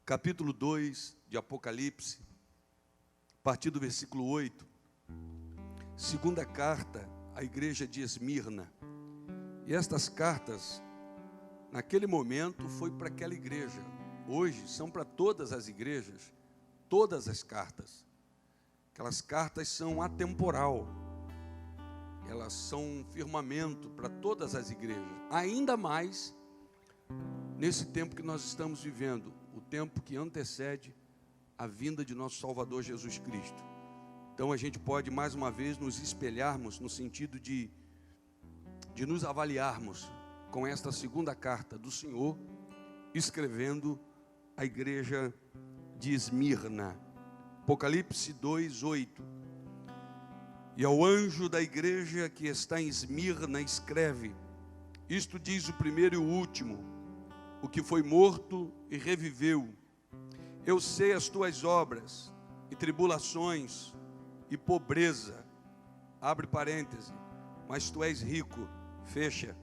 capítulo 2 de Apocalipse, a partir do versículo 8, segunda carta à igreja de Esmirna. E estas cartas, naquele momento, foi para aquela igreja. Hoje são para todas as igrejas, todas as cartas. Aquelas cartas são atemporal, elas são um firmamento para todas as igrejas, ainda mais nesse tempo que nós estamos vivendo, o tempo que antecede a vinda de nosso Salvador Jesus Cristo. Então a gente pode mais uma vez nos espelharmos no sentido de nos avaliarmos com esta segunda carta do Senhor, escrevendo à igreja de Esmirna. Apocalipse 2, 8. E ao anjo da igreja que está em Esmirna escreve: isto diz o primeiro e o último, o que foi morto e reviveu. Eu sei as tuas obras, e tribulações, e pobreza, abre parêntese, mas tu és rico, fecha,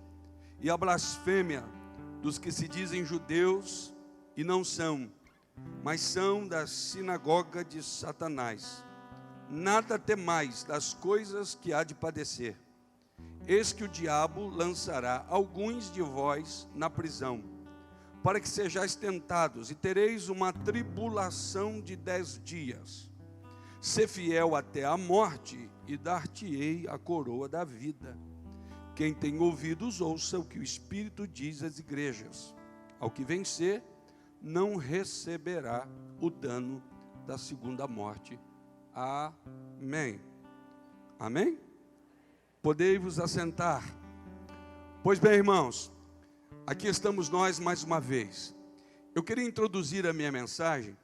e a blasfêmia dos que se dizem judeus e não são, mas são da sinagoga de Satanás. Nada temais das coisas que há de padecer. Eis que o diabo lançará alguns de vós na prisão, para que sejais tentados, e tereis uma tribulação de 10 dias. Sê fiel até a morte, e dar-te-ei a coroa da vida. Quem tem ouvidos, ouça o que o Espírito diz às igrejas. Ao que vencer, não receberá o dano da segunda morte. Amém. Amém? Podei-vos assentar. Pois bem, irmãos, aqui estamos nós mais uma vez. Eu queria introduzir a minha mensagem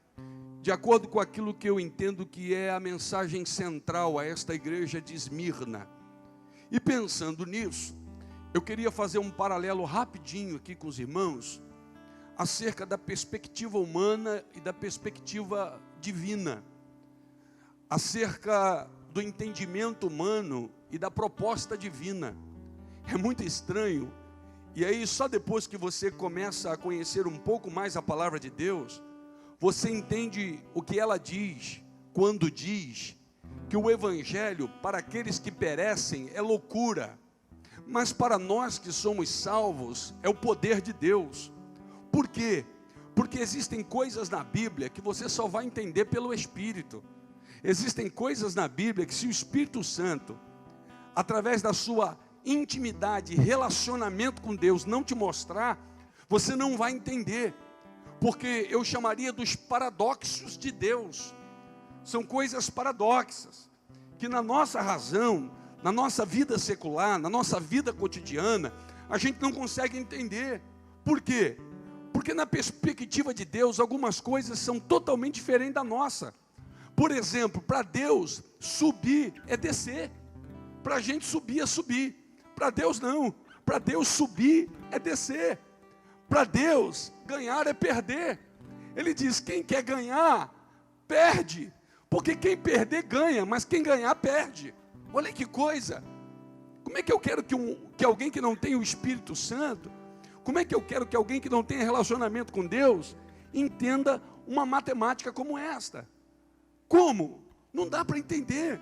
de acordo com aquilo que eu entendo que é a mensagem central a esta igreja de Esmirna. E pensando nisso, eu queria fazer um paralelo rapidinho aqui com os irmãos, acerca da perspectiva humana e da perspectiva divina, acerca do entendimento humano e da proposta divina. É muito estranho, e aí só depois que você começa a conhecer um pouco mais a palavra de Deus, você entende o que ela diz, quando diz que o evangelho para aqueles que perecem é loucura, mas para nós que somos salvos é o poder de Deus. Por quê? Porque existem coisas na Bíblia que você só vai entender pelo Espírito. Existem coisas na Bíblia que se o Espírito Santo, através da sua intimidade e relacionamento com Deus, não te mostrar, você não vai entender. Porque eu chamaria dos paradoxos de Deus. São coisas paradoxas, que na nossa razão, na nossa vida secular, na nossa vida cotidiana, a gente não consegue entender. Por quê? Porque na perspectiva de Deus, algumas coisas são totalmente diferentes da nossa. Por exemplo, para Deus, subir é descer. Para a gente subir é subir. Para Deus não. Para Deus subir é descer. Para Deus, ganhar é perder. Ele diz, quem quer ganhar, perde. Porque quem perder, ganha, mas quem ganhar, perde. Olha que coisa. Como é que eu quero que alguém que não tem o Espírito Santo, como é que eu quero que alguém que não tenha relacionamento com Deus, entenda uma matemática como esta? Como? Não dá para entender.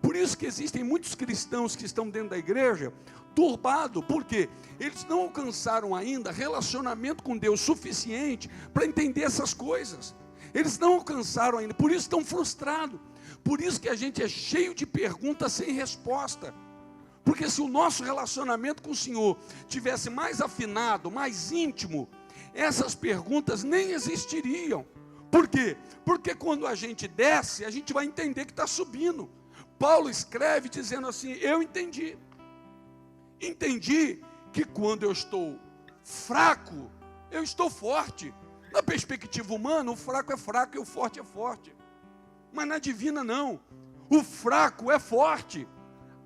Por isso que existem muitos cristãos que estão dentro da igreja turbados, porque eles não alcançaram ainda relacionamento com Deus suficiente para entender essas coisas. Eles não alcançaram ainda, por isso estão frustrados. Por isso que a gente é cheio de perguntas sem resposta. Porque se o nosso relacionamento com o Senhor tivesse mais afinado, mais íntimo, essas perguntas nem existiriam. Por quê? Porque quando a gente desce, a gente vai entender que está subindo. Paulo escreve dizendo assim, eu entendi. Entendi que quando eu estou fraco, eu estou forte. Na perspectiva humana, o fraco é fraco e o forte é forte. Mas na divina não. O fraco é forte.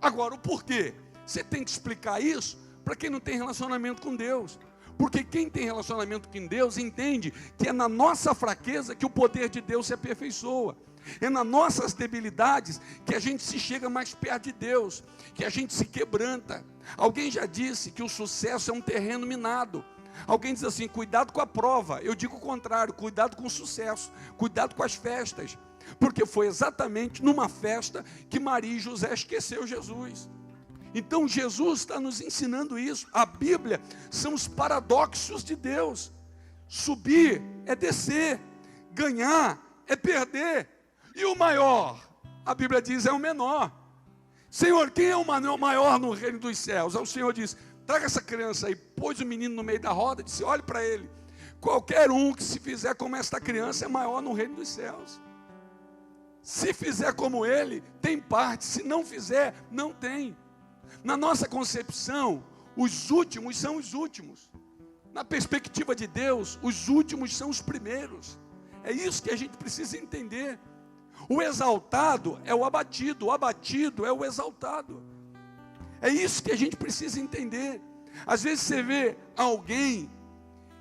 Agora, o porquê? Você tem que explicar isso para quem não tem relacionamento com Deus. Porque quem tem relacionamento com Deus entende que é na nossa fraqueza que o poder de Deus se aperfeiçoa. É nas nossas debilidades que a gente se chega mais perto de Deus, que a gente se quebranta. Alguém já disse que o sucesso é um terreno minado. Alguém diz assim, cuidado com a prova. Eu digo o contrário, cuidado com o sucesso, cuidado com as festas. Porque foi exatamente numa festa que Maria e José esqueceu Jesus. Então Jesus está nos ensinando isso. A Bíblia são os paradoxos de Deus. Subir é descer, ganhar é perder. E o maior, a Bíblia diz, é o menor. Senhor, quem é o maior no reino dos céus? Aí o Senhor diz, traga essa criança aí. Pôs o menino no meio da roda e disse, olhe para ele. Qualquer um que se fizer como esta criança é maior no reino dos céus. Se fizer como ele, tem parte. Se não fizer, não tem. Na nossa concepção, os últimos são os últimos. Na perspectiva de Deus, os últimos são os primeiros. É isso que a gente precisa entender. O exaltado é o abatido é o exaltado. É isso que a gente precisa entender. Às vezes você vê alguém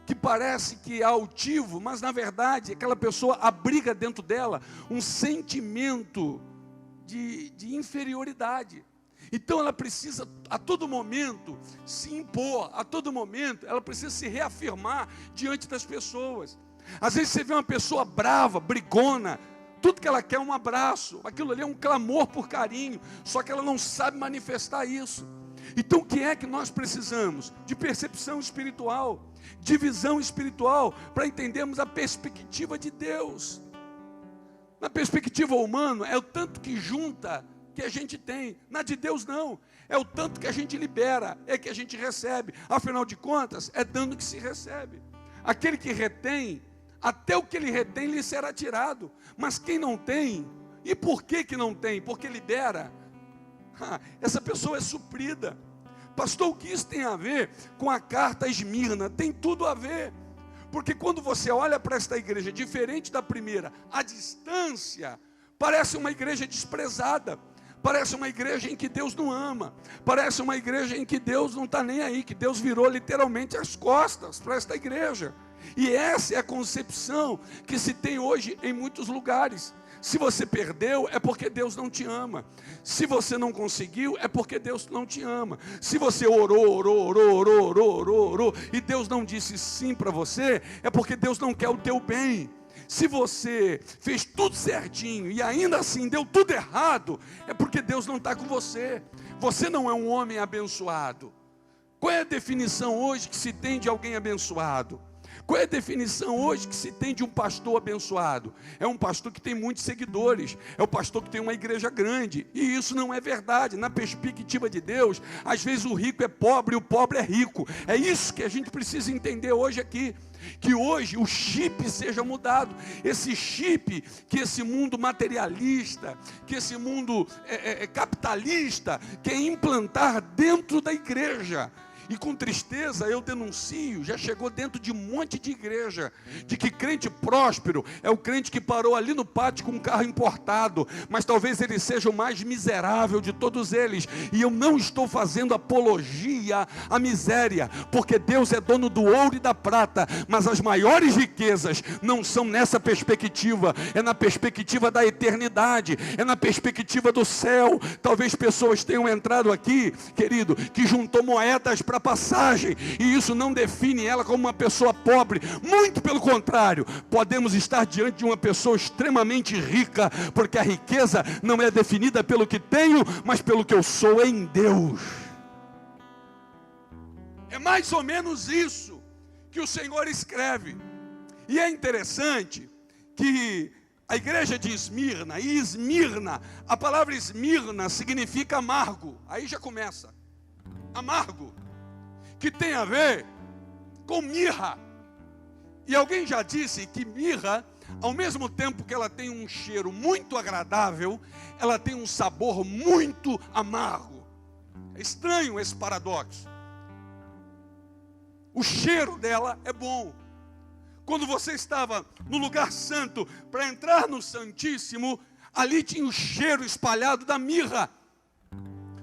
que parece que é altivo, mas na verdade aquela pessoa abriga dentro dela um sentimento de inferioridade. Então ela precisa a todo momento se impor, a todo momento ela precisa se reafirmar diante das pessoas. Às vezes você vê uma pessoa brava, brigona, tudo que ela quer é um abraço, aquilo ali é um clamor por carinho, só que ela não sabe manifestar isso. Então o que é que nós precisamos? De percepção espiritual, de visão espiritual, para entendermos a perspectiva de Deus. Na perspectiva humana, é o tanto que junta que a gente tem. Na de Deus não, é o tanto que a gente libera, é que a gente recebe. Afinal de contas, é dando que se recebe. Aquele que retém, até o que ele retém lhe será tirado. Mas quem não tem, e por que não tem? Porque libera. Essa pessoa é suprida. Pastor, o que isso tem a ver com a carta a Esmirna? Tem tudo a ver. Porque quando você olha para esta igreja, diferente da primeira, a distância, parece uma igreja desprezada. Parece uma igreja em que Deus não ama. Parece uma igreja em que Deus não está nem aí, que Deus virou literalmente as costas para esta igreja. E essa é a concepção que se tem hoje em muitos lugares. Se você perdeu, é porque Deus não te ama. Se você não conseguiu, é porque Deus não te ama. Se você orou, e Deus não disse sim para você, é porque Deus não quer o teu bem. Se você fez tudo certinho e ainda assim deu tudo errado, é porque Deus não está com você. Você não é um homem abençoado. Qual é a definição hoje que se tem de alguém abençoado? Qual é a definição hoje que se tem de um pastor abençoado? É um pastor que tem muitos seguidores, é o pastor que tem uma igreja grande, e isso não é verdade. Na perspectiva de Deus, às vezes o rico é pobre e o pobre é rico. É isso que a gente precisa entender hoje aqui, que hoje o chip seja mudado, esse chip que esse mundo materialista, que esse mundo capitalista quer implantar dentro da igreja. E com tristeza eu denuncio, já chegou dentro de um monte de igreja, de que crente próspero é o crente que parou ali no pátio com um carro importado, mas talvez ele seja o mais miserável de todos eles. E eu não estou fazendo apologia à miséria, porque Deus é dono do ouro e da prata, mas as maiores riquezas não são nessa perspectiva, é na perspectiva da eternidade, é na perspectiva do céu. Talvez pessoas tenham entrado aqui, querido, que juntou moedas para passagem, e isso não define ela como uma pessoa pobre. Muito pelo contrário, podemos estar diante de uma pessoa extremamente rica, porque a riqueza não é definida pelo que tenho, mas pelo que eu sou em Deus. É mais ou menos isso que o Senhor escreve. E é interessante que a igreja de Esmirna, e Esmirna, a palavra Esmirna significa amargo. Aí já começa, amargo, que tem a ver com mirra. E alguém já disse que mirra, ao mesmo tempo que ela tem um cheiro muito agradável, ela tem um sabor muito amargo. É estranho esse paradoxo. O cheiro dela é bom. Quando você estava no lugar santo para entrar no Santíssimo, ali tinha o cheiro espalhado da mirra.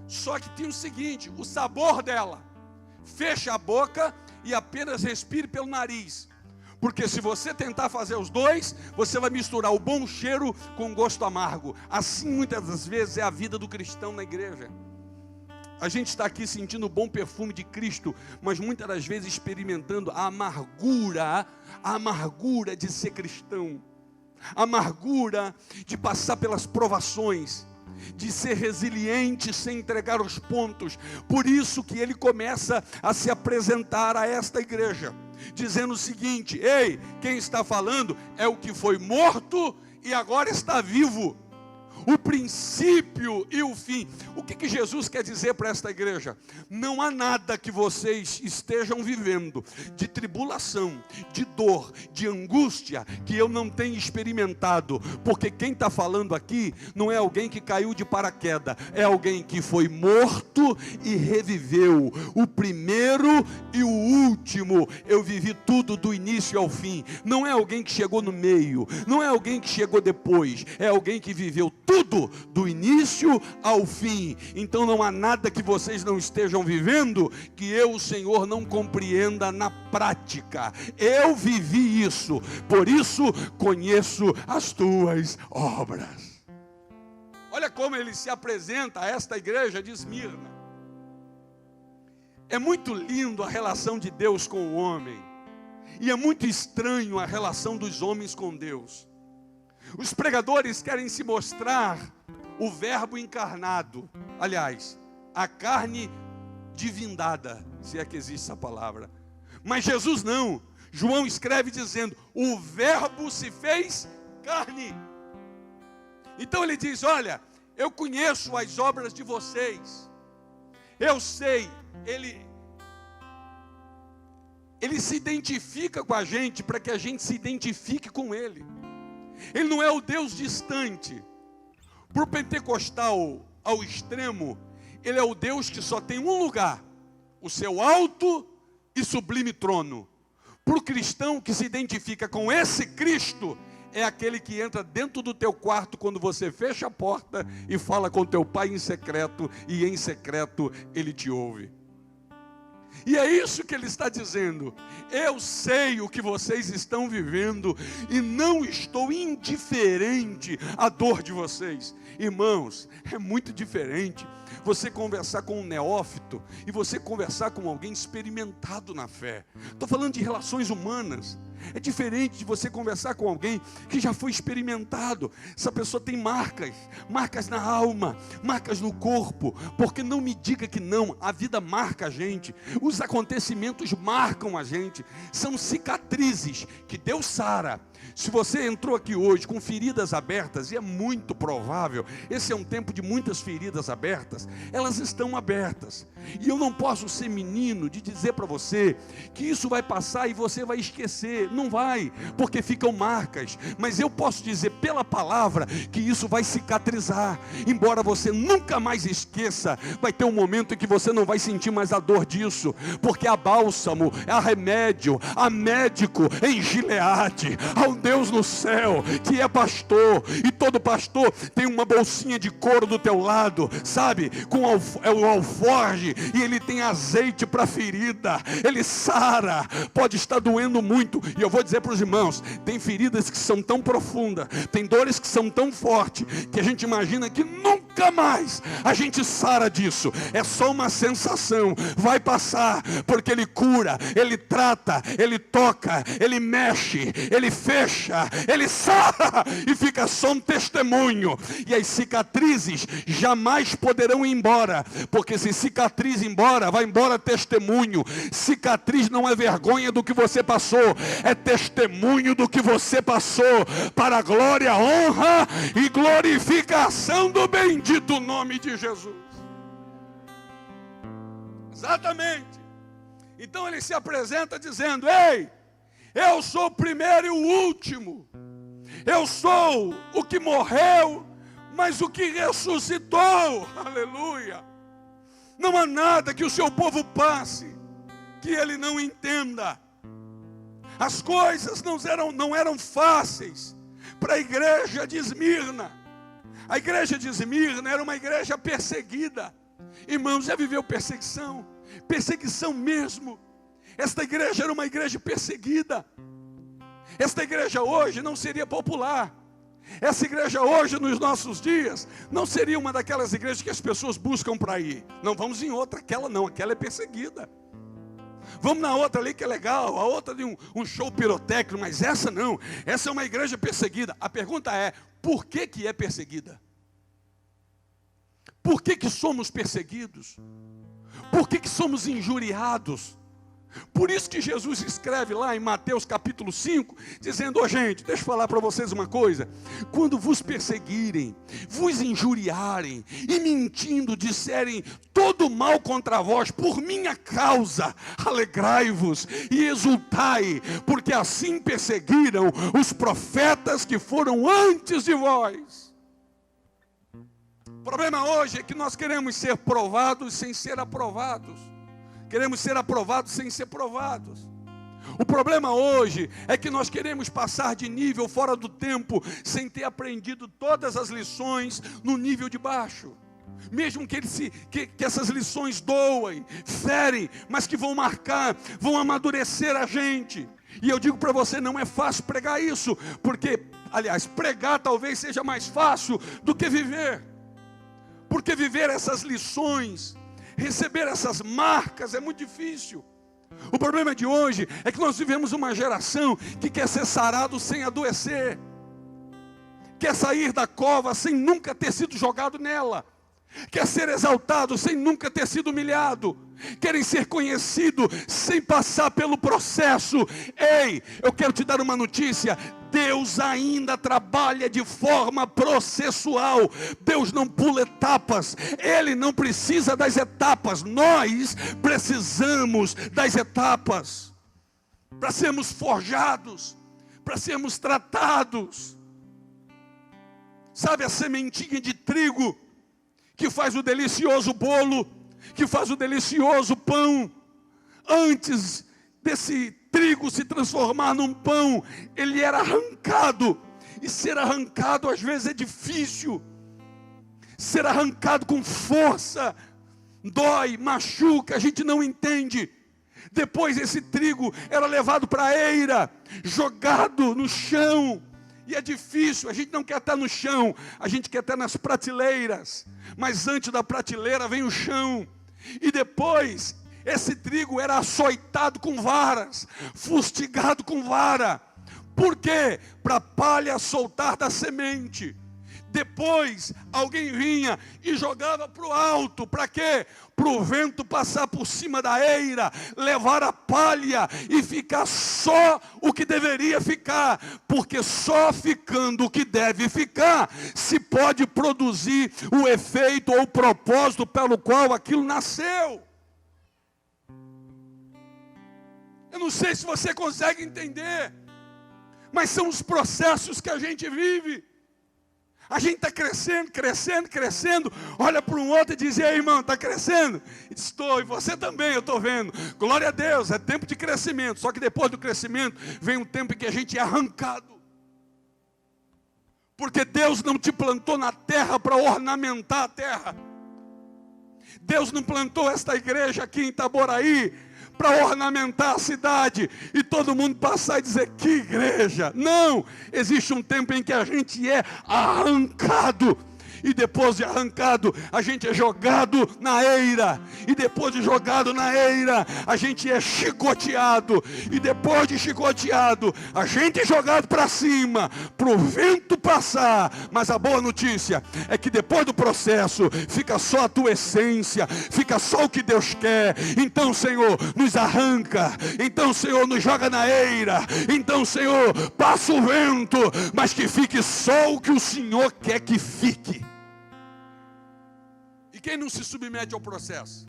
Só que tinha o seguinte, o sabor dela: feche a boca e apenas respire pelo nariz. Porque se você tentar fazer os dois, você vai misturar o bom cheiro com o gosto amargo. Assim muitas das vezes é a vida do cristão na igreja. A gente está aqui sentindo o bom perfume de Cristo, mas muitas das vezes experimentando a amargura de ser cristão, a amargura de passar pelas provações, de ser resiliente sem entregar os pontos. Por isso que ele começa a se apresentar a esta igreja, dizendo o seguinte: ei, quem está falando é o que foi morto e agora está vivo. O princípio e o fim. O que Jesus quer dizer para esta igreja? Não há nada que vocês estejam vivendo de tribulação, de dor, de angústia, que eu não tenha experimentado. Porque quem está falando aqui não é alguém que caiu de paraquedas, é alguém que foi morto e reviveu. O primeiro e o último. Eu vivi tudo do início ao fim. Não é alguém que chegou no meio, não é alguém que chegou depois, é alguém que viveu tudo do início ao fim. Então não há nada que vocês não estejam vivendo que eu, o Senhor, não compreenda na prática. Eu vivi isso, por isso conheço as tuas obras. Olha como ele se apresenta a esta igreja de Esmirna. É muito lindo a relação de Deus com o homem, e é muito estranho a relação dos homens com Deus. Os pregadores querem se mostrar o verbo encarnado, aliás, a carne divindada, se é que existe essa palavra. Mas Jesus não. João escreve dizendo: o verbo se fez carne. Então ele diz: olha, eu conheço as obras de vocês, eu sei. Ele se identifica com a gente para que a gente se identifique com ele. Ele não é o Deus distante. Para o pentecostal ao extremo, ele é o Deus que só tem um lugar: o seu alto e sublime trono. Para o cristão que se identifica com esse Cristo, é aquele que entra dentro do teu quarto quando você fecha a porta e fala com teu pai em secreto, e em secreto ele te ouve. E é isso que ele está dizendo: eu sei o que vocês estão vivendo e não estou indiferente à dor de vocês. Irmãos, é muito diferente você conversar com um neófito e você conversar com alguém experimentado na fé. Estou falando de relações humanas. É diferente de você conversar com alguém que já foi experimentado. Essa pessoa tem marcas na alma, marcas no corpo. Porque não me diga que não, a vida marca a gente, os acontecimentos marcam a gente. São cicatrizes que Deus sara. Se você entrou aqui hoje com feridas abertas, e é muito provável, esse é um tempo de muitas feridas abertas, elas estão abertas. E eu não posso ser menino de dizer para você que isso vai passar e você vai esquecer. Não vai, porque ficam marcas. Mas eu posso dizer pela palavra que isso vai cicatrizar. Embora você nunca mais esqueça, vai ter um momento em que você não vai sentir mais a dor disso, porque há bálsamo, há remédio, há médico em Gileade, há um Deus no céu que é pastor, e todo pastor tem uma bolsinha de couro do teu lado, sabe, com o alforge, e ele tem azeite para ferida, ele sara. Pode estar doendo muito, e eu vou dizer para os irmãos, tem feridas que são tão profundas, tem dores que são tão fortes, que a gente imagina que nunca mais a gente sara disso. É só uma sensação, vai passar, porque ele cura, ele trata, ele toca, ele mexe, ele fecha, ele sara, e fica só um testemunho. E as cicatrizes jamais poderão ir embora, porque se cicatriz ir embora, vai embora testemunho. Cicatriz não é vergonha do que você passou, é testemunho do que você passou, para a glória, honra e glorificação do bendito nome de Jesus. Exatamente. Então ele se apresenta dizendo: ei, eu sou o primeiro e o último. Eu sou o que morreu, mas o que ressuscitou. Aleluia. Não há nada que o seu povo passe que ele não entenda. As coisas não eram fáceis para a igreja de Esmirna. A igreja de Esmirna era uma igreja perseguida. Irmãos, já viveu perseguição? Perseguição mesmo. Esta igreja era uma igreja perseguida. Esta igreja hoje não seria popular. Essa igreja hoje, nos nossos dias, não seria uma daquelas igrejas que as pessoas buscam para ir. Não, vamos em outra, aquela não, aquela é perseguida. Vamos na outra ali que é legal, a outra de um show pirotécnico, mas essa não, essa é uma igreja perseguida. A pergunta é, por que é perseguida? Por que somos perseguidos? Por que somos injuriados? Por isso que Jesus escreve lá em Mateus capítulo 5, dizendo, gente, deixa eu falar para vocês uma coisa. Quando vos perseguirem, vos injuriarem e mentindo disserem todo mal contra vós, por minha causa, alegrai-vos e exultai, porque assim perseguiram os profetas que foram antes de vós. O problema hoje é que nós queremos ser provados sem ser aprovados. Queremos ser aprovados sem ser provados. O problema hoje é que nós queremos passar de nível fora do tempo sem ter aprendido todas as lições no nível de baixo. Mesmo que essas lições doem, ferem, mas que vão marcar, vão amadurecer a gente. E eu digo para você, não é fácil pregar isso, porque, aliás, pregar talvez seja mais fácil do que viver. Porque viver essas lições, receber essas marcas é muito difícil. O problema de hoje é que nós vivemos uma geração que quer ser sarado sem adoecer, quer sair da cova sem nunca ter sido jogado nela, quer ser exaltado sem nunca ter sido humilhado, querem ser conhecidos sem passar pelo processo. Ei, eu quero te dar uma notícia: Deus ainda trabalha de forma processual. Deus não pula etapas, Ele não precisa das etapas, nós precisamos das etapas, para sermos forjados, para sermos tratados. Sabe a sementinha de trigo que faz o delicioso bolo, que faz o delicioso pão? Antes desse trigo se transformar num pão, ele era arrancado. E ser arrancado às vezes é difícil. Ser arrancado com força dói, machuca, a gente não entende. Depois esse trigo era levado para a eira, jogado no chão. E é difícil, a gente não quer estar no chão, a gente quer estar nas prateleiras. Mas antes da prateleira vem o chão. E depois, esse trigo era açoitado com varas, fustigado com vara. Por quê? Para a palha soltar da semente. Depois, alguém vinha e jogava para o alto. Para quê? Para o vento passar por cima da eira, levar a palha e ficar só o que deveria ficar. Porque só ficando o que deve ficar, se pode produzir o efeito ou o propósito pelo qual aquilo nasceu. Eu não sei se você consegue entender, mas são os processos que a gente vive. A gente está crescendo, crescendo, crescendo. Olha para um outro e diz: ei, irmão, está crescendo? Estou, e você também, eu estou vendo. Glória a Deus, é tempo de crescimento. Só que depois do crescimento vem um tempo em que a gente é arrancado. Porque Deus não te plantou na terra para ornamentar a terra. Deus não plantou esta igreja aqui em Itaboraí para ornamentar a cidade e todo mundo passar e dizer: que igreja. Não, existe um tempo em que a gente é arrancado. E depois de arrancado, a gente é jogado na eira. E depois de jogado na eira, a gente é chicoteado. E depois de chicoteado, a gente é jogado para cima, para o vento passar. Mas a boa notícia é que depois do processo, fica só a tua essência, fica só o que Deus quer. Então, Senhor, nos arranca. Então, Senhor, nos joga na eira. Então, Senhor, passa o vento, mas que fique só o que o Senhor quer que fique. Quem não se submete ao processo,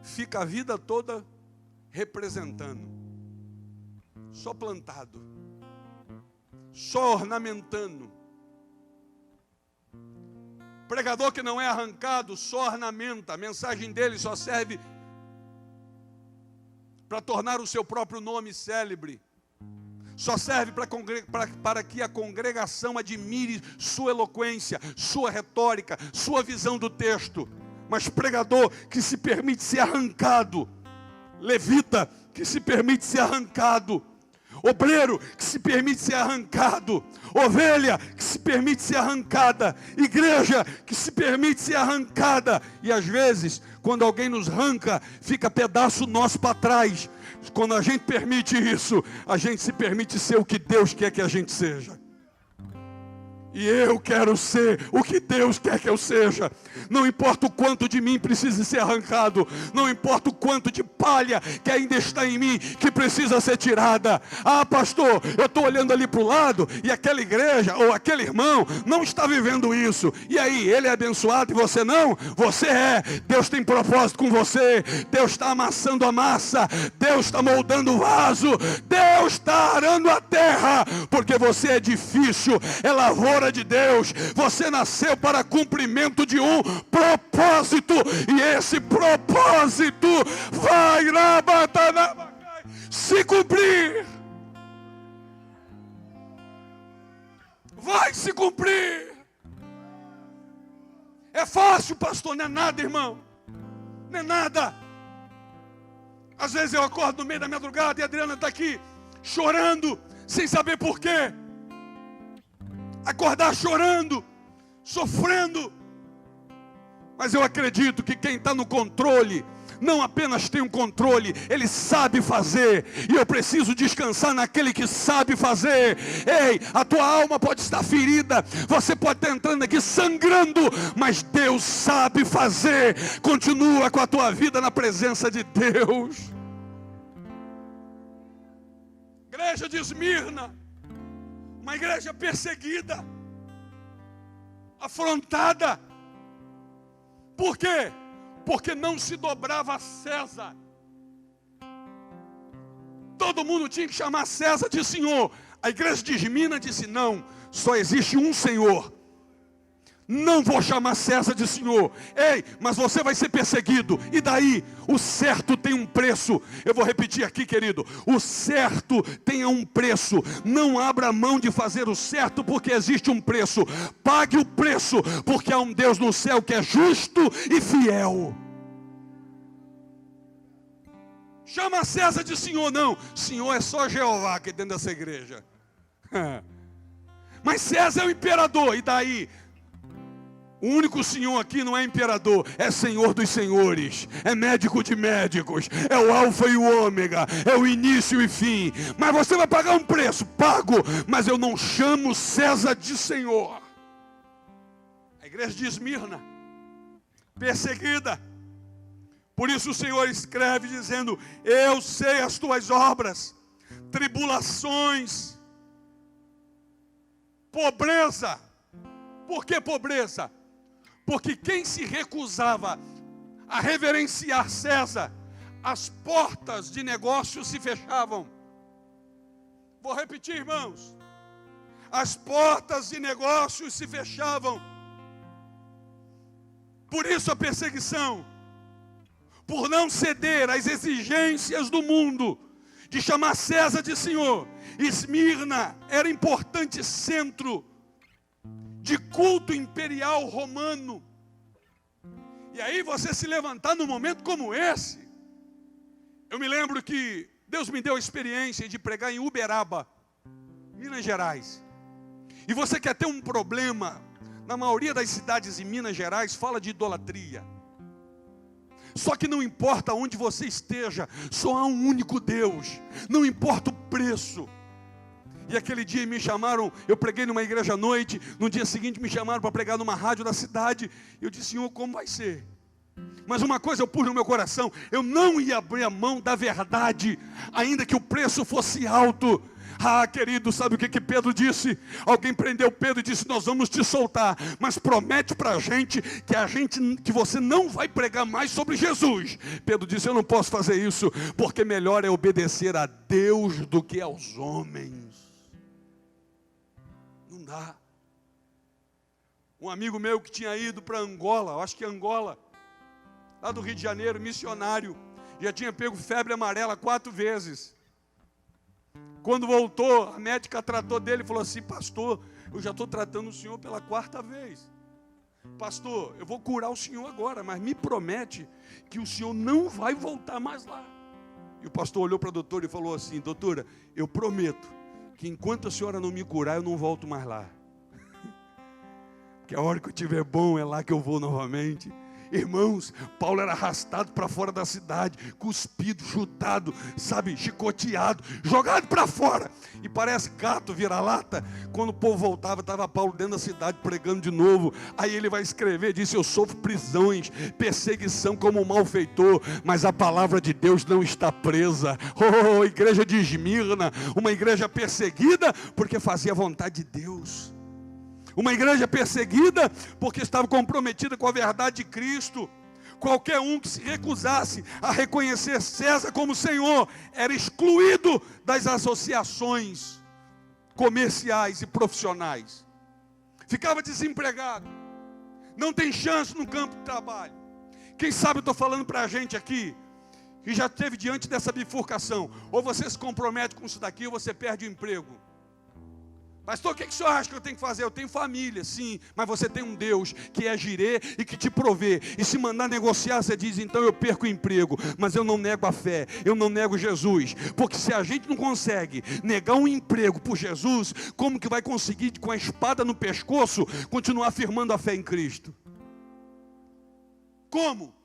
fica a vida toda representando, só plantado, só ornamentando. Pregador que não é arrancado, só ornamenta. A mensagem dele só serve para tornar o seu próprio nome célebre. Só serve para que a congregação admire sua eloquência, sua retórica, sua visão do texto. Mas pregador que se permite ser arrancado, levita que se permite ser arrancado, Obreiro que se permite ser arrancado, ovelha que se permite ser arrancada, igreja que se permite ser arrancada. E às vezes, quando alguém nos arranca, fica pedaço nosso para trás. Quando a gente permite isso, a gente se permite ser o que Deus quer que a gente seja. E eu quero ser o que Deus quer que eu seja. Não importa o quanto de mim precisa ser arrancado. Não importa o quanto de palha que ainda está em mim, que precisa ser tirada. Ah, pastor, eu estou olhando ali para o lado e aquela igreja ou aquele irmão não está vivendo isso. E aí, ele é abençoado e você não? Você é. Deus tem propósito com você. Deus está amassando a massa. Deus está moldando o vaso. Deus está arando a terra. Porque você é difícil, é lavoura de Deus. Você nasceu para cumprimento de um propósito, e esse propósito vai se cumprir. Vai se cumprir. É fácil, pastor? Não é nada, irmão. Não é nada. Às vezes eu acordo no meio da madrugada e a Adriana está aqui chorando, sem saber por quê. Acordar chorando, sofrendo. Mas eu acredito que quem está no controle não apenas tem um controle, ele sabe fazer. E eu preciso descansar naquele que sabe fazer. Ei, a tua alma pode estar ferida, você pode estar entrando aqui sangrando, mas Deus sabe fazer. Continua com a tua vida na presença de Deus. Igreja de Esmirna, uma igreja perseguida, afrontada. Por quê? Porque não se dobrava a César. Todo mundo tinha que chamar César de Senhor. A igreja de Esmirna disse: não, só existe um Senhor. Não vou chamar César de Senhor. Ei, mas você vai ser perseguido. E daí? O certo tem um preço. Eu vou repetir aqui, querido. O certo tem um preço. Não abra mão de fazer o certo, porque existe um preço. Pague o preço, porque há um Deus no céu que é justo e fiel. Chama César de Senhor, não. Senhor é só Jeová aqui dentro dessa igreja. Mas César é o imperador. E daí? O único Senhor aqui não é imperador, é Senhor dos senhores, é médico de médicos, é o alfa e o ômega, é o início e fim. Mas você vai pagar um preço, pago, mas eu não chamo César de Senhor. A igreja de Esmirna, perseguida. Por isso o Senhor escreve dizendo: eu sei as tuas obras, tribulações, pobreza. Por que pobreza? Porque quem se recusava a reverenciar César, as portas de negócio se fechavam. Vou repetir, irmãos. As portas de negócios se fechavam. Por isso a perseguição. Por não ceder às exigências do mundo, de chamar César de Senhor. Esmirna era importante centro de culto imperial romano. E aí você se levantar num momento como esse. Eu me lembro que Deus me deu a experiência de pregar em Uberaba, Minas Gerais. E você quer ter um problema, na maioria das cidades em Minas Gerais fala de idolatria. Só que não importa onde você esteja, só há um único Deus. Não importa o preço. E aquele dia me chamaram, eu preguei numa igreja à noite, no dia seguinte me chamaram para pregar numa rádio da cidade. Eu disse: Senhor, como vai ser? Mas uma coisa eu pus no meu coração: eu não ia abrir a mão da verdade, ainda que o preço fosse alto. Ah, querido, sabe o que Pedro disse? Alguém prendeu Pedro e disse: nós vamos te soltar, mas promete para a gente que você não vai pregar mais sobre Jesus. Pedro disse: eu não posso fazer isso, porque melhor é obedecer a Deus do que aos homens. Não dá. Um amigo meu que tinha ido para Angola, acho que Angola, lá do Rio de Janeiro, missionário, já tinha pego febre amarela 4 vezes. Quando voltou, a médica tratou dele e falou assim: pastor, eu já estou tratando o senhor pela 4ª vez. Pastor, eu vou curar o senhor agora, mas me promete que o senhor não vai voltar mais lá. E o pastor olhou para a doutora e falou assim: doutora, eu prometo que enquanto a senhora não me curar, eu não volto mais lá. Que a hora que eu estiver bom, é lá que eu vou novamente. Irmãos, Paulo era arrastado para fora da cidade, cuspido, chutado, sabe, chicoteado, jogado para fora. E parece gato vira-lata. Quando o povo voltava, estava Paulo dentro da cidade pregando de novo. Aí ele vai escrever, disse: eu sofro prisões, perseguição como um malfeitor, mas a palavra de Deus não está presa. Oh, igreja de Esmirna, uma igreja perseguida porque fazia a vontade de Deus. Uma igreja perseguida porque estava comprometida com a verdade de Cristo. Qualquer um que se recusasse a reconhecer César como Senhor era excluído das associações comerciais e profissionais. Ficava desempregado. Não tem chance no campo de trabalho. Quem sabe eu estou falando para a gente aqui que já esteve diante dessa bifurcação. Ou você se compromete com isso daqui, ou você perde o emprego. Pastor, o que o senhor acha que eu tenho que fazer? Eu tenho família, sim, mas você tem um Deus que é Jirê e que te provê. E se mandar negociar, você diz: então eu perco o emprego, mas eu não nego a fé, eu não nego Jesus. Porque se a gente não consegue negar um emprego por Jesus, como que vai conseguir, com a espada no pescoço, continuar firmando a fé em Cristo? Como?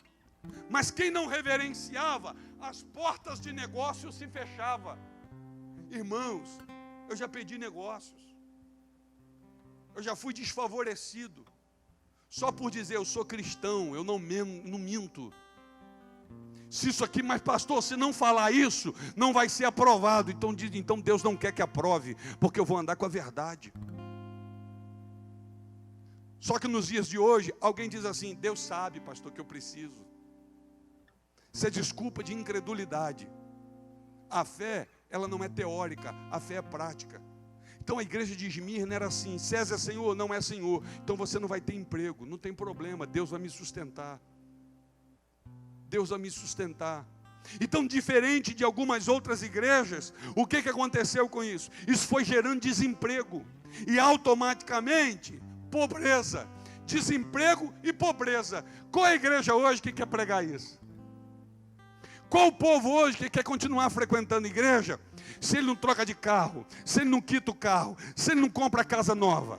Mas quem não reverenciava, as portas de negócio se fechavam. Irmãos, eu já perdi negócios. Eu já fui desfavorecido. Só por dizer eu sou cristão, eu não minto. Se isso aqui, mas pastor, se não falar isso, não vai ser aprovado. Então Deus não quer que aprove, porque eu vou andar com a verdade. Só que nos dias de hoje, alguém diz assim: Deus sabe, pastor, que eu preciso. Isso é desculpa de incredulidade. A fé, ela não é teórica, a fé é prática. Então a igreja de Esmirna era assim: César é Senhor, não é Senhor, então você não vai ter emprego, não tem problema, Deus vai me sustentar. Deus vai me sustentar. Então, diferente de algumas outras igrejas, o que aconteceu com isso? Isso foi gerando desemprego e automaticamente pobreza. Desemprego e pobreza. Qual é a igreja hoje que quer pregar isso? Qual o povo hoje que quer continuar frequentando a igreja, se ele não troca de carro, se ele não quita o carro, se ele não compra casa nova?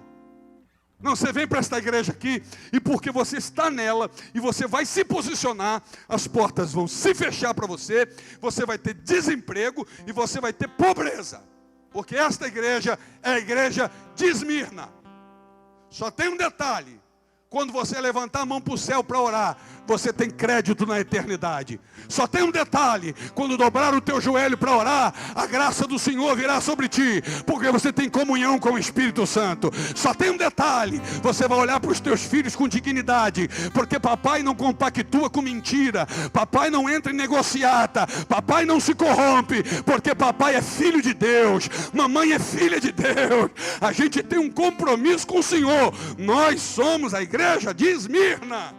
Não, você vem para esta igreja aqui, e porque você está nela, e você vai se posicionar, as portas vão se fechar para você, você vai ter desemprego, e você vai ter pobreza. Porque esta igreja é a igreja de Esmirna. Só tem um detalhe: quando você levantar a mão para o céu para orar, você tem crédito na eternidade. Só tem um detalhe: quando dobrar o teu joelho para orar, a graça do Senhor virá sobre ti, porque você tem comunhão com o Espírito Santo. Só tem um detalhe: você vai olhar para os teus filhos com dignidade, porque papai não compactua com mentira, papai não entra em negociata, papai não se corrompe, porque papai é filho de Deus, mamãe é filha de Deus. A gente tem um compromisso com o Senhor. Nós somos a igreja de Esmirna.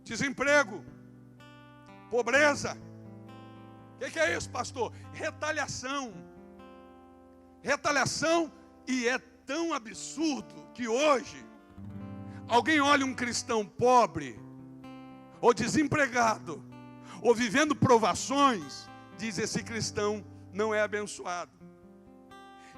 Desemprego, pobreza. O que é isso, pastor? Retaliação. Retaliação, e é tão absurdo que hoje alguém olha um cristão pobre, ou desempregado, ou vivendo provações, diz: esse cristão não é abençoado.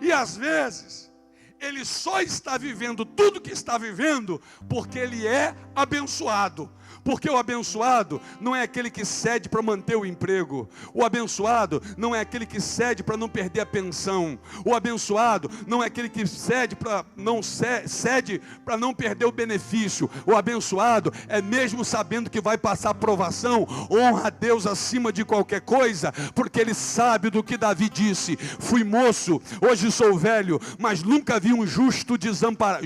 E às vezes ele só está vivendo tudo que está vivendo porque ele é abençoado. Porque o abençoado não é aquele que cede para manter o emprego. O abençoado não é aquele que cede para não perder a pensão. O abençoado não é aquele que cede para não perder o benefício. O abençoado é, mesmo sabendo que vai passar provação, honra a Deus acima de qualquer coisa, porque ele sabe do que Davi disse: fui moço, hoje sou velho, mas nunca vi um justo desamparado.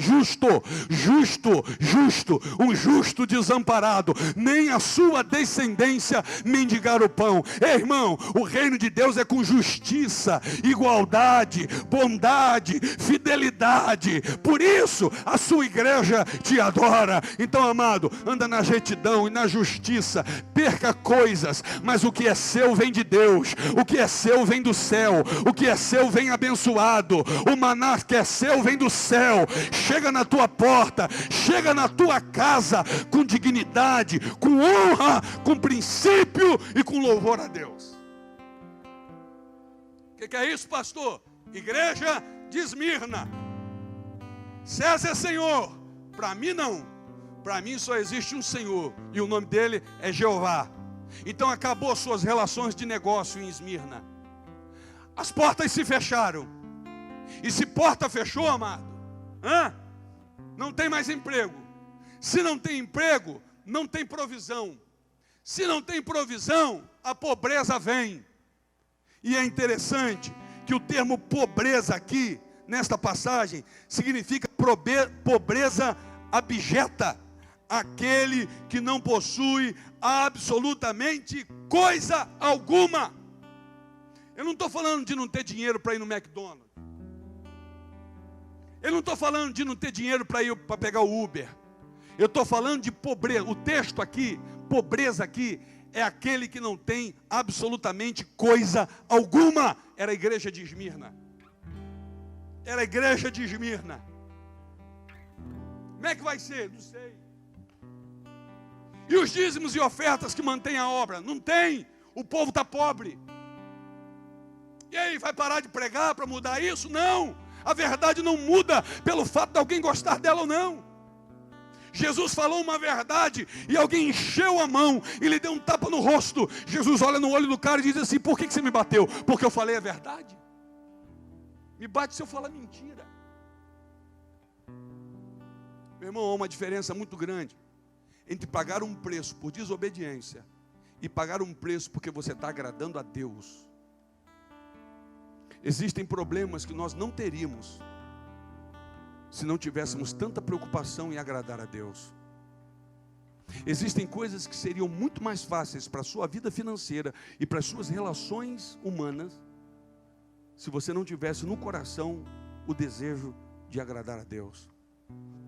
Um justo desamparado, nem a sua descendência mendigar o pão. Ei, irmão, o reino de Deus é com justiça, igualdade, bondade, fidelidade. Por isso a sua igreja te adora. Então, amado, anda na retidão e na justiça. Perca coisas, mas o que é seu vem de Deus. O que é seu vem do céu. O que é seu vem abençoado. O maná que é seu céu vem do céu, chega na tua porta, chega na tua casa com dignidade, com honra, com princípio e com louvor a Deus. O que é isso, pastor? Igreja de Esmirna. César é Senhor. Para mim não. Para mim só existe um Senhor, e o nome dele é Jeová. Então acabou suas relações de negócio em Esmirna. As portas se fecharam. E se porta fechou, amado, não tem mais emprego. Se não tem emprego, não tem provisão. Se não tem provisão, a pobreza vem. E é interessante que o termo pobreza aqui, nesta passagem, significa pobreza abjeta. Aquele que não possui absolutamente coisa alguma. Eu não estou falando de não ter dinheiro para ir no McDonald's. Eu não estou falando de não ter dinheiro para pegar o Uber. Eu estou falando de pobreza. O texto aqui, pobreza aqui, é aquele que não tem absolutamente coisa alguma. Era a igreja de Esmirna. Era a igreja de Esmirna. Como é que vai ser? Não sei. E os dízimos e ofertas que mantêm a obra? Não tem. O povo está pobre. E aí, vai parar de pregar para mudar isso? Não. A verdade não muda pelo fato de alguém gostar dela ou não. Jesus falou uma verdade e alguém encheu a mão e lhe deu um tapa no rosto. Jesus olha no olho do cara e diz assim: por que você me bateu? Porque eu falei a verdade. Me bate se eu falar mentira. Meu irmão, há uma diferença muito grande entre pagar um preço por desobediência e pagar um preço porque você está agradando a Deus. Existem problemas que nós não teríamos se não tivéssemos tanta preocupação em agradar a Deus. Existem coisas que seriam muito mais fáceis para a sua vida financeira e para as suas relações humanas se você não tivesse no coração o desejo de agradar a Deus.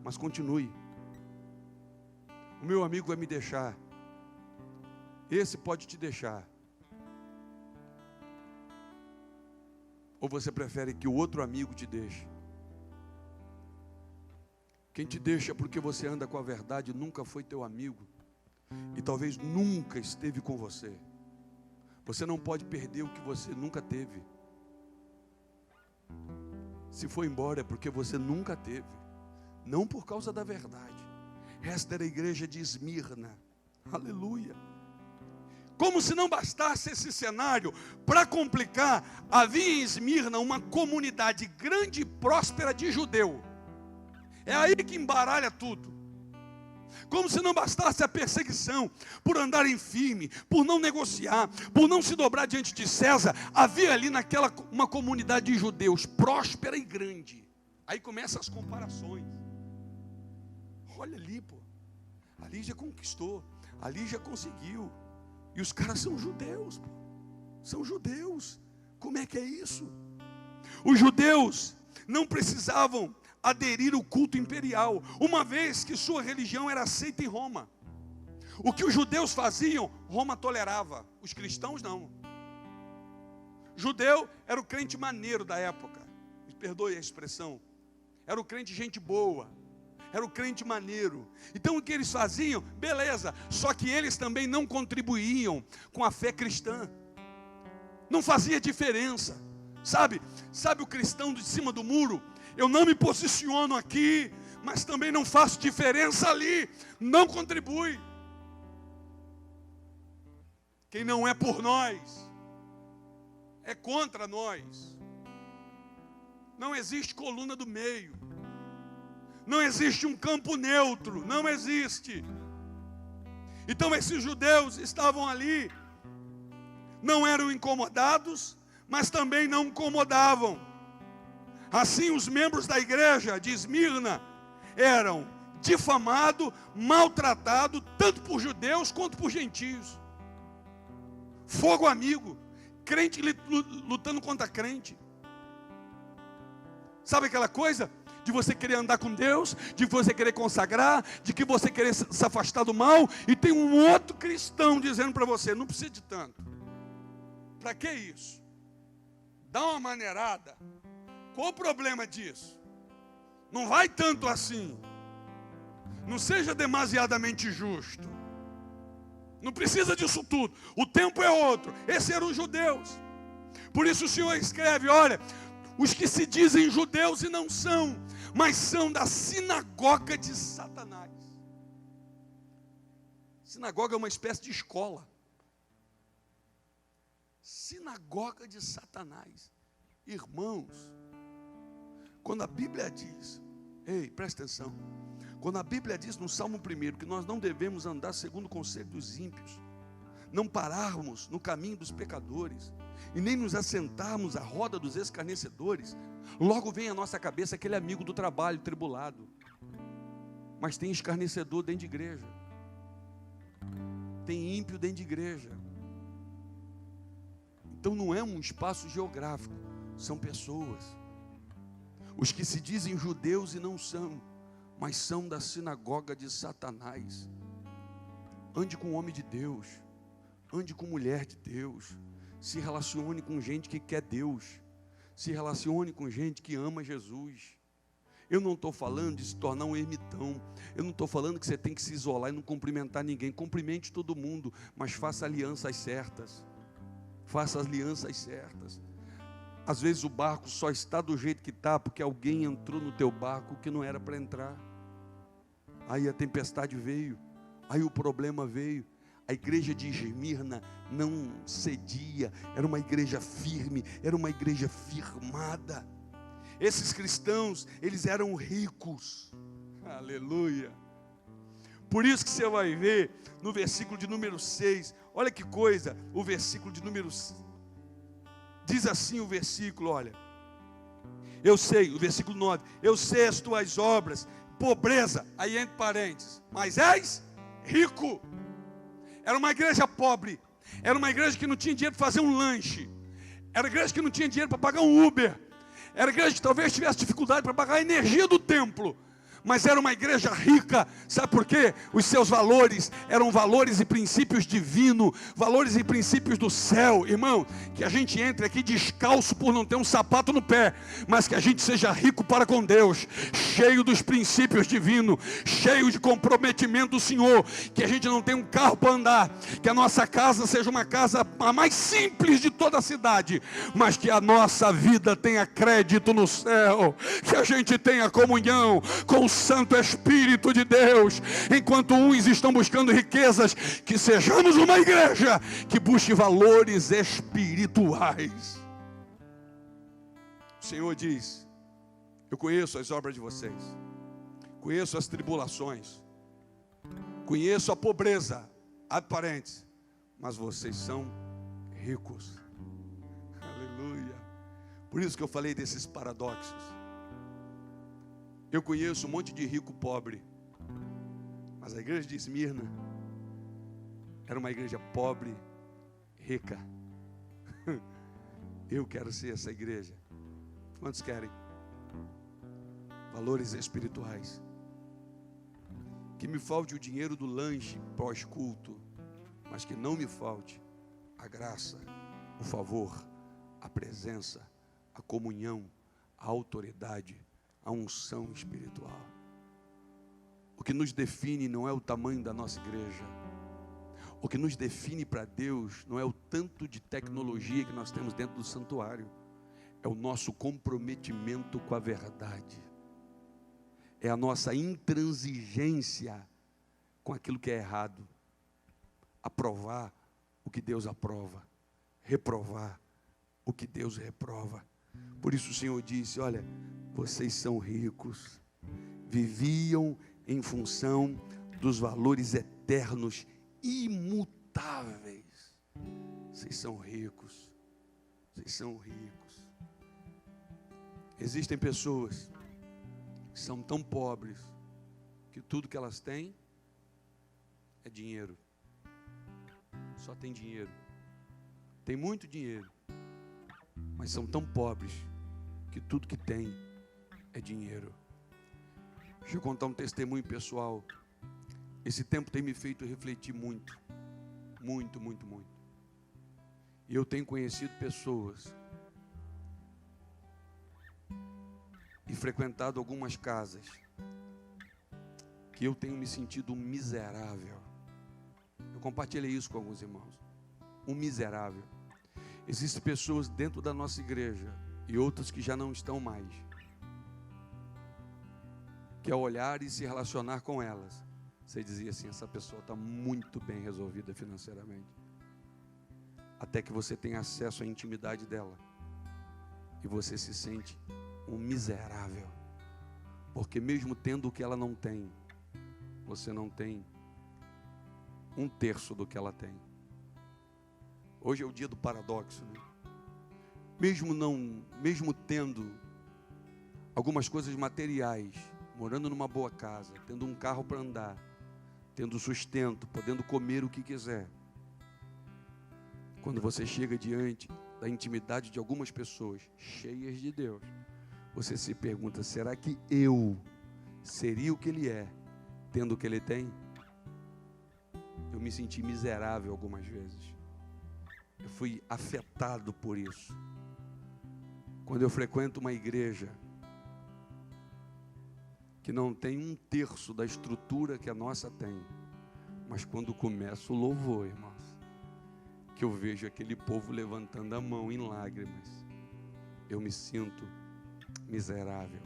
Mas continue. O meu amigo vai me deixar. Esse pode te deixar. Ou você prefere que o outro amigo te deixe? Quem te deixa porque você anda com a verdade nunca foi teu amigo. E talvez nunca esteve com você. Você não pode perder o que você nunca teve. Se foi embora é porque você nunca teve. Não por causa da verdade. Esta era a igreja de Esmirna. Aleluia. Como se não bastasse esse cenário, para complicar, havia em Esmirna uma comunidade grande e próspera de judeu. É aí que embaralha tudo. Como se não bastasse a perseguição, por andarem firme, por não negociar, por não se dobrar diante de César, havia ali naquela uma comunidade de judeus próspera e grande. Aí começam as comparações. Olha ali, pô, ali já conquistou, ali já conseguiu. E os caras são judeus, pô. São judeus. Como é que é isso? Os judeus não precisavam aderir ao culto imperial, uma vez que sua religião era aceita em Roma. O que os judeus faziam, Roma tolerava, os cristãos não. Judeu era o crente maneiro da época, me perdoe a expressão, era o crente gente boa, era o crente maneiro. Então o que eles faziam, beleza, só que eles também não contribuíam com a fé cristã, não fazia diferença, sabe o cristão de cima do muro? Eu não me posiciono aqui, mas também não faço diferença ali, não contribui. Quem não é por nós, é contra nós. Não existe coluna do meio, não existe um campo neutro, não existe. Então esses judeus estavam ali, não eram incomodados, mas também não incomodavam. Assim os membros da igreja de Esmirna eram difamados, maltratados, tanto por judeus quanto por gentios. Fogo amigo, crente lutando contra crente. Sabe aquela coisa de você querer andar com Deus, de você querer consagrar, de que você querer se afastar do mal, e tem um outro cristão dizendo para você, não precisa de tanto. Para que isso? Dá uma maneirada. Qual o problema disso? Não vai tanto assim. Não seja demasiadamente justo. Não precisa disso tudo. O tempo é outro. Esses eram os judeus. Por isso o Senhor escreve, olha, os que se dizem judeus e não são, mas são da sinagoga de Satanás. Sinagoga é uma espécie de escola. Sinagoga de Satanás. Irmãos, quando a Bíblia diz, ei, presta atenção, quando a Bíblia diz no Salmo 1 que nós não devemos andar segundo o conselho dos ímpios, não pararmos no caminho dos pecadores, e nem nos assentarmos à roda dos escarnecedores, logo vem à nossa cabeça aquele amigo do trabalho tribulado. Mas tem escarnecedor dentro de igreja, tem ímpio dentro de igreja. Então não é um espaço geográfico, são pessoas. Os que se dizem judeus e não são, mas são da sinagoga de Satanás. Ande com homem de Deus, ande com mulher de Deus, se relacione com gente que quer Deus, se relacione com gente que ama Jesus. Eu não estou falando de se tornar um ermitão, eu não estou falando que você tem que se isolar e não cumprimentar ninguém. Cumprimente todo mundo, mas faça alianças certas. Faça as alianças certas. Às vezes o barco só está do jeito que está porque alguém entrou no teu barco que não era para entrar. Aí a tempestade veio, aí o problema veio. A igreja de Esmirna não cedia, era uma igreja firme, era uma igreja firmada. Esses cristãos, eles eram ricos, aleluia. Por isso que você vai ver no versículo de número 6, olha que coisa, o versículo de número 6, diz assim o versículo, olha, eu sei, o versículo 9, eu sei as tuas obras, pobreza, aí entre parênteses, mas és rico. Era uma igreja pobre, era uma igreja que não tinha dinheiro para fazer um lanche, era uma igreja que não tinha dinheiro para pagar um Uber, era uma igreja que talvez tivesse dificuldade para pagar a energia do templo, mas era uma igreja rica. Sabe por quê? Os seus valores eram valores e princípios divinos, valores e princípios do céu. Irmão, que a gente entre aqui descalço por não ter um sapato no pé, mas que a gente seja rico para com Deus, cheio dos princípios divinos, cheio de comprometimento do Senhor, que a gente não tenha um carro para andar, que a nossa casa seja uma casa a mais simples de toda a cidade, mas que a nossa vida tenha crédito no céu, que a gente tenha comunhão com o Santo Espírito de Deus. Enquanto uns estão buscando riquezas, que sejamos uma igreja que busque valores espirituais. O Senhor diz, eu conheço as obras de vocês, conheço as tribulações, conheço a pobreza, abre parênteses, mas vocês são ricos. Aleluia. Por isso que eu falei desses paradoxos. Eu conheço um monte de rico pobre, mas a igreja de Esmirna era uma igreja pobre, rica. Eu quero ser essa igreja. Quantos querem? Valores espirituais. Que me falte o dinheiro do lanche pós-culto, mas que não me falte a graça, o favor, a presença, a comunhão, a autoridade, a unção espiritual. O que nos define não é o tamanho da nossa igreja. O que nos define para Deus não é o tanto de tecnologia que nós temos dentro do santuário. É o nosso comprometimento com a verdade. É a nossa intransigência com aquilo que é errado. Aprovar o que Deus aprova. Reprovar o que Deus reprova. Por isso o Senhor disse, olha, vocês são ricos, viviam em função dos valores eternos, imutáveis. Vocês são ricos, vocês são ricos. Existem pessoas que são tão pobres, que tudo que elas têm é dinheiro. Só tem dinheiro. Tem muito dinheiro, mas são tão pobres, que tudo que tem é dinheiro. Deixa eu contar um testemunho pessoal. Esse tempo tem me feito refletir muito. Muito, muito, muito. E eu tenho conhecido pessoas e e frequentado algumas casas que eu tenho me sentido um miserável. Eu compartilhei isso com alguns irmãos. Um miserável. Existem pessoas dentro da nossa igreja e outras que já não estão mais, que ao olhar e se relacionar com elas, você dizia assim: essa pessoa está muito bem resolvida financeiramente. Até que você tem acesso à intimidade dela e você se sente um miserável, porque mesmo tendo o que ela não tem, você não tem um terço do que ela tem. Hoje é o dia do paradoxo, né? Mesmo tendo algumas coisas materiais, morando numa boa casa, tendo um carro para andar, tendo sustento, podendo comer o que quiser, quando você chega diante da intimidade de algumas pessoas cheias de Deus, você se pergunta: será que eu seria o que ele é, tendo o que ele tem? Eu me senti miserável algumas vezes. Eu fui afetado por isso. Quando eu frequento uma igreja que não tem um terço da estrutura que a nossa tem, mas quando começa o louvor, irmãos, que eu vejo aquele povo levantando a mão em lágrimas, eu me sinto miserável.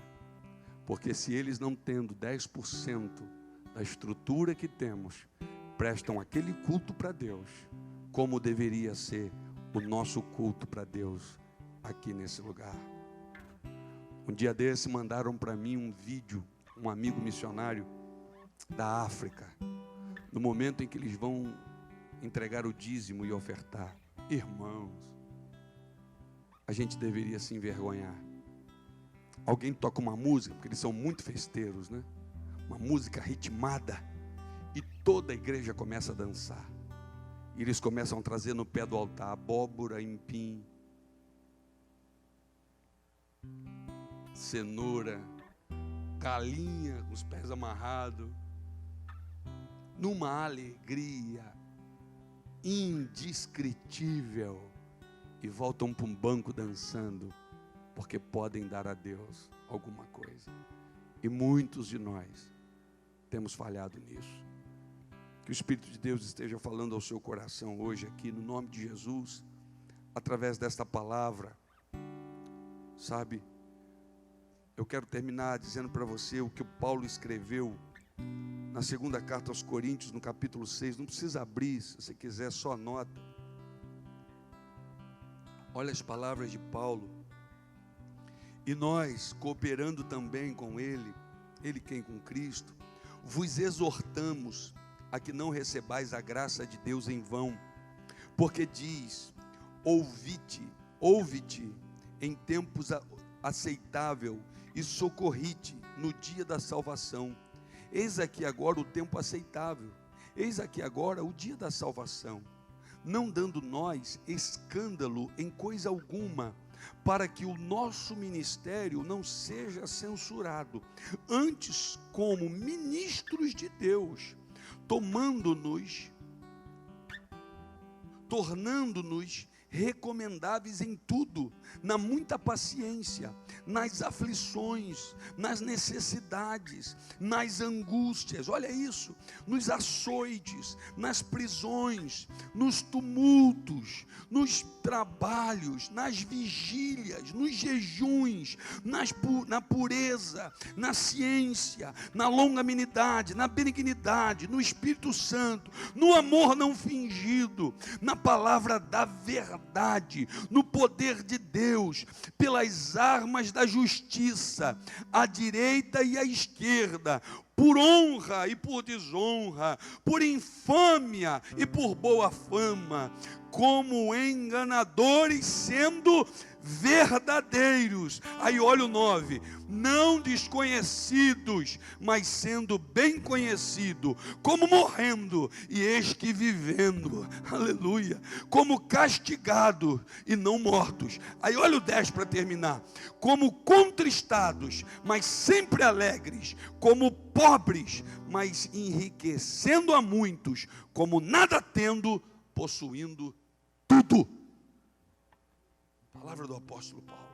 Porque se eles, não tendo 10% da estrutura que temos, prestam aquele culto para Deus, como deveria ser o nosso culto para Deus aqui nesse lugar. Um dia desse mandaram para mim um vídeo, um amigo missionário da África, no momento em que eles vão entregar o dízimo e ofertar. Irmãos, a gente deveria se envergonhar. Alguém toca uma música, porque eles são muito festeiros, né? Uma música ritmada, e toda a igreja começa a dançar. E eles começam a trazer no pé do altar abóbora, empim, cenoura, galinha com os pés amarrados, numa alegria indescritível, e voltam para um banco dançando, porque podem dar a Deus alguma coisa. E muitos de nós temos falhado nisso. Que o Espírito de Deus esteja falando ao seu coração hoje aqui, no nome de Jesus, através desta palavra. Sabe, eu quero terminar dizendo para você o que o Paulo escreveu na segunda carta aos Coríntios, no capítulo 6, não precisa abrir, se você quiser, só anota. Olha as palavras de Paulo. E nós, cooperando também com ele quem? Com Cristo, vos exortamos a que não recebais a graça de Deus em vão, porque diz: ouve-te em tempos aceitável, e socorri-te no dia da salvação. Eis aqui agora o tempo aceitável, eis aqui agora o dia da salvação, não dando nós escândalo em coisa alguma, para que o nosso ministério não seja censurado, antes como ministros de Deus, tornando-nos recomendáveis em tudo, na muita paciência, nas aflições, nas necessidades, nas angústias, olha isso, nos açoites, nas prisões, nos tumultos, nos trabalhos, nas vigílias, nos jejuns, na pureza, na ciência, na longanimidade, na benignidade, no Espírito Santo, no amor não fingido, na palavra da verdade, no poder de Deus, pelas armas da justiça, à direita e à esquerda, por honra e por desonra, por infâmia e por boa fama, como enganadores sendo verdadeiros. Aí olha o 9, não desconhecidos, mas sendo bem conhecido, como morrendo, e eis que vivendo, aleluia, como castigado e não mortos. Aí olha o 10 para terminar, como contristados, mas sempre alegres, como pobres, mas enriquecendo a muitos, como nada tendo, possuindo tudo. Palavra do apóstolo Paulo.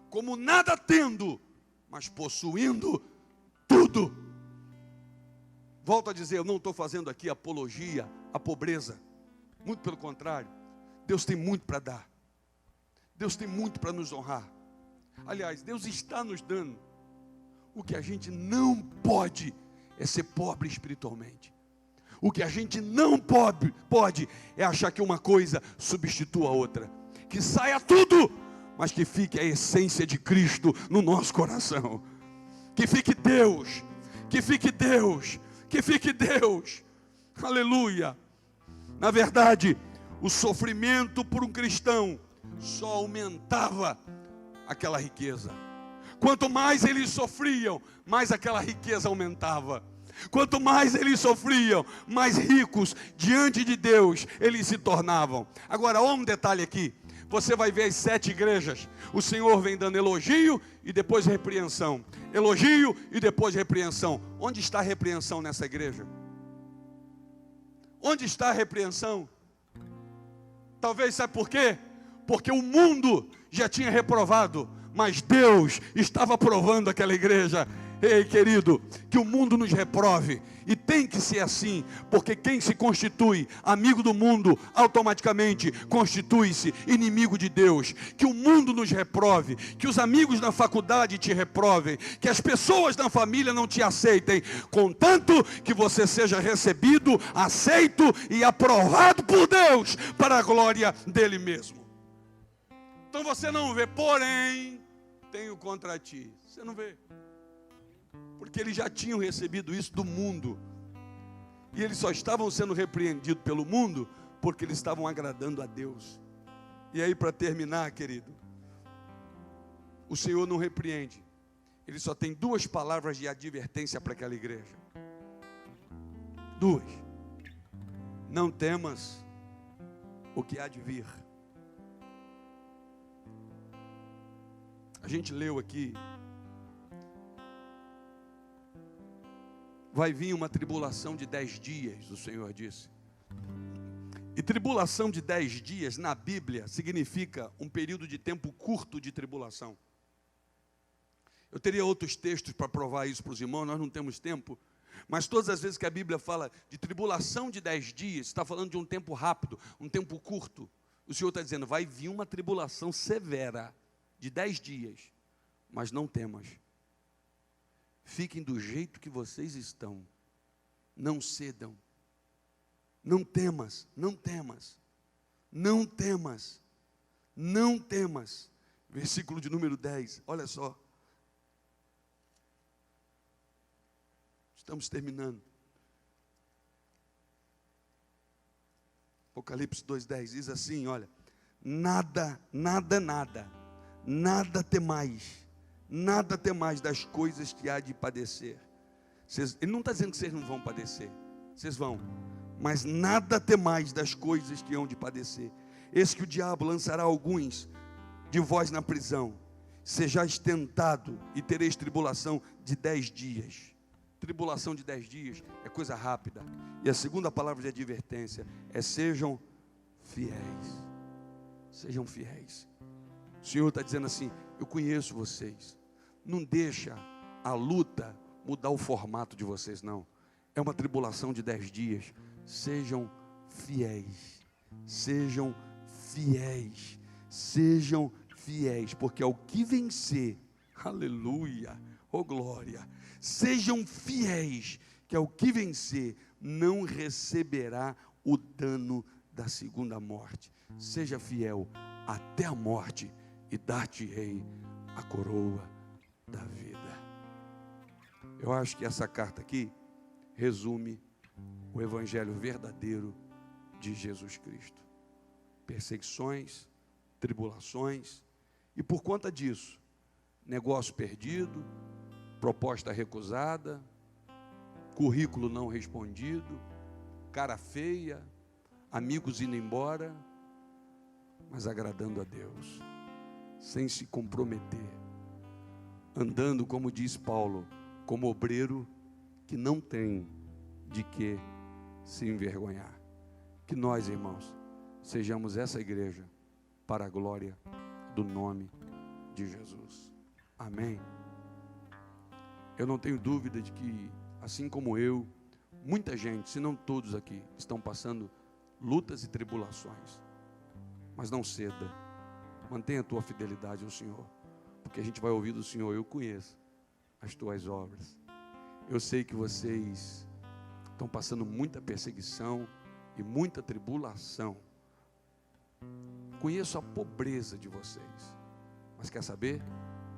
Como nada tendo, mas possuindo tudo. Volto a dizer, eu não estou fazendo aqui apologia à pobreza. Muito pelo contrário. Deus tem muito para dar. Deus tem muito para nos honrar. Aliás, Deus está nos dando. O que a gente não pode é ser pobre espiritualmente. O que a gente não pode é achar que uma coisa substitua a outra. Que saia tudo, mas que fique a essência de Cristo no nosso coração. Que fique Deus, que fique Deus, que fique Deus. Aleluia. Na verdade, o sofrimento por um cristão só aumentava aquela riqueza. Quanto mais eles sofriam, mais aquela riqueza aumentava. Quanto mais eles sofriam, mais ricos diante de Deus eles se tornavam. Agora, olha um detalhe aqui. Você vai ver as 7 igrejas. O Senhor vem dando elogio e depois repreensão. Elogio e depois repreensão. Onde está a repreensão nessa igreja? Onde está a repreensão? Talvez, sabe por quê? Porque o mundo já tinha reprovado, mas Deus estava aprovando aquela igreja. Ei, querido, que o mundo nos reprove, e tem que ser assim, porque quem se constitui amigo do mundo, automaticamente constitui-se inimigo de Deus. Que o mundo nos reprove, que os amigos na faculdade te reprovem, que as pessoas na família não te aceitem, contanto que você seja recebido, aceito e aprovado por Deus, para a glória dele mesmo. Então você não vê, porém, tenho contra ti. Você não vê. Porque eles já tinham recebido isso do mundo. E eles só estavam sendo repreendidos pelo mundo porque eles estavam agradando a Deus. E aí, para terminar, querido, o Senhor não repreende. Ele só tem 2 palavras de advertência para aquela igreja. 2. Não temas o que há de vir. A gente leu aqui. Vai vir uma tribulação de 10 dias, o Senhor disse. E tribulação de 10 dias, na Bíblia, significa um período de tempo curto de tribulação. Eu teria outros textos para provar isso para os irmãos, nós não temos tempo. Mas todas as vezes que a Bíblia fala de tribulação de 10 dias, está falando de um tempo rápido, um tempo curto. O Senhor está dizendo, vai vir uma tribulação severa de 10 dias, mas não temas. Fiquem do jeito que vocês estão. Não cedam. Não temas, não temas. Não temas. Não temas. Versículo de número 10, olha só. Estamos terminando. Apocalipse 2:10 diz assim, olha. Nada temais. Nada temais das coisas que há de padecer. Ele não está dizendo que vocês não vão padecer. Vocês vão. Mas nada temais das coisas que hão de padecer. Eis que o diabo lançará alguns de vós na prisão. Sejais tentado e tereis tribulação de 10 dias. Tribulação de 10 dias é coisa rápida. E a segunda palavra de advertência é sejam fiéis. Sejam fiéis. O Senhor está dizendo assim, eu conheço vocês. Não deixa a luta mudar o formato de vocês, não. É uma tribulação de 10 dias. Sejam fiéis. Sejam fiéis. Sejam fiéis. Porque ao que vencer, aleluia, oh glória. Sejam fiéis, que ao que vencer, não receberá o dano da segunda morte. Seja fiel até a morte. E dar-te-ei a coroa da vida. Eu acho que essa carta aqui resume o evangelho verdadeiro de Jesus Cristo. Perseguições, tribulações, e por conta disso, negócio perdido, proposta recusada, currículo não respondido, cara feia, amigos indo embora, mas agradando a Deus. Sem se comprometer, andando, como diz Paulo, como obreiro que não tem de que se envergonhar. Que nós, irmãos, sejamos essa igreja para a glória do nome de Jesus. Amém. Eu não tenho dúvida de que, assim como eu, muita gente, se não todos aqui, estão passando lutas e tribulações. Mas não ceda. Mantenha a tua fidelidade ao Senhor. Porque a gente vai ouvir do Senhor: eu conheço as tuas obras. Eu sei que vocês estão passando muita perseguição e muita tribulação. Conheço a pobreza de vocês. Mas quer saber?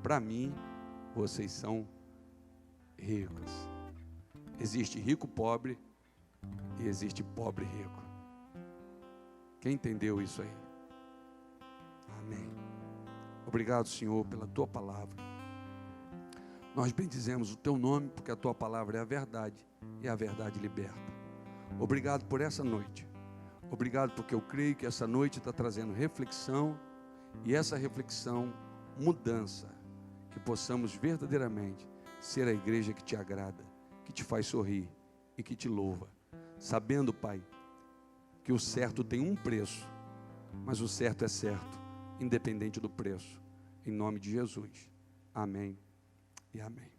Para mim, vocês são ricos. Existe rico pobre e existe pobre rico. Quem entendeu isso aí? Amém. Obrigado, Senhor, pela tua palavra. Nós bendizemos o teu nome, porque a tua palavra é a verdade e a verdade liberta. Obrigado por essa noite. Obrigado porque eu creio que essa noite está trazendo reflexão, e essa reflexão, mudança, que possamos verdadeiramente ser a igreja que te agrada, que te faz sorrir e que te louva, sabendo, Pai, que o certo tem um preço, mas o certo é certo, independente do preço. Em nome de Jesus. Amém e amém.